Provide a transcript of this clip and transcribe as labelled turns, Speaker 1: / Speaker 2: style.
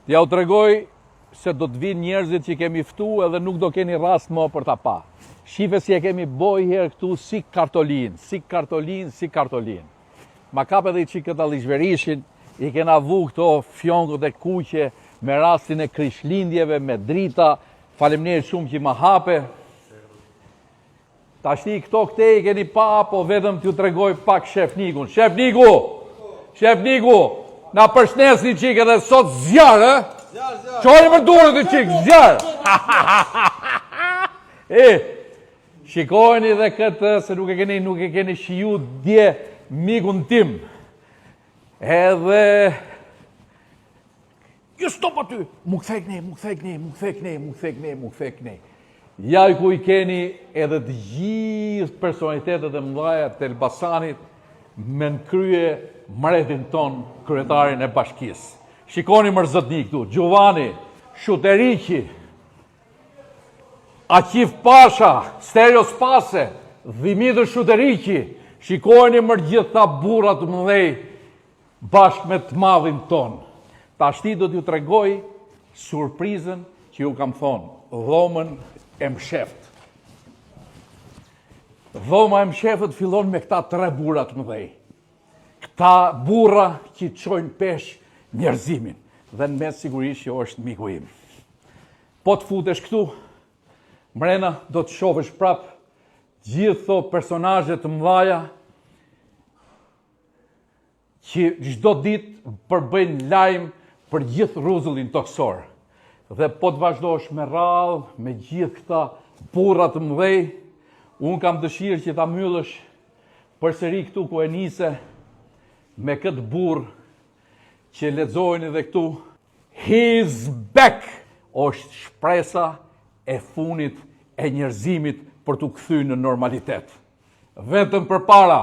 Speaker 1: T'ja u tregoj se do të vinë njerëzit që kemi ftu edhe nuk do keni rast më për ta pa. Shife si e kemi boj herë këtu si kartolin. Ma kap edhe i qikë këta lishverishin, i kena vu këto fjonkët e kuqe me rastin e krishtlindjeve, me drita, faleminderit shumë që ma hape. Tashti këto këte i keni pa, po vetëm t'ju tregoj pak Shef Nikun. Shef Niku, na përshnesni qikë edhe sot zjarë, Qori më durët të qikë, zjarë! Shikojni dhe këtë, se nuk e keni shiju dje mikun tim. Edhe... Jo, stop aty! Mu kthek ne. Ja ku i keni edhe të gjithë personalitetet e mëdhaja të Elbasanit me në krye mbretin ton, kryetarin e bashkisë. Shikoni mërzëtni këtu, Gjuvani, Shuteriqi, Aqif Pasha, Stereo Spase, Dhimitër Shuteriqi, shikoni gjithë ta burrat mëdhej bashkë me të madhin ton. Tashti do t'ju tregoj surprizën që ju kam thonë, dhomën e msheft. Dhoma e mshefët fillon me këta 3 burrat mëdhej. Këta burra që çojnë pesh njerëzimin, dhe në mes sigurisht që është miku im. Po të futesh këtu, mrena do të shohësh prap gjithë këto personazhe të mëdhaja që çdo ditë përbëjnë lajm për gjithë rrezullin toksor. Dhe po të vazhdosh me radhë, me gjithë këta burra të mëdhej, unë kam dëshirë që ta mbyllësh përsëri këtu ku e nise me këtë burr që lexojnë edhe këtu, He's back, është shpresa e funit e njerëzimit për t'u kthyer në normalitet. Vetëm përpara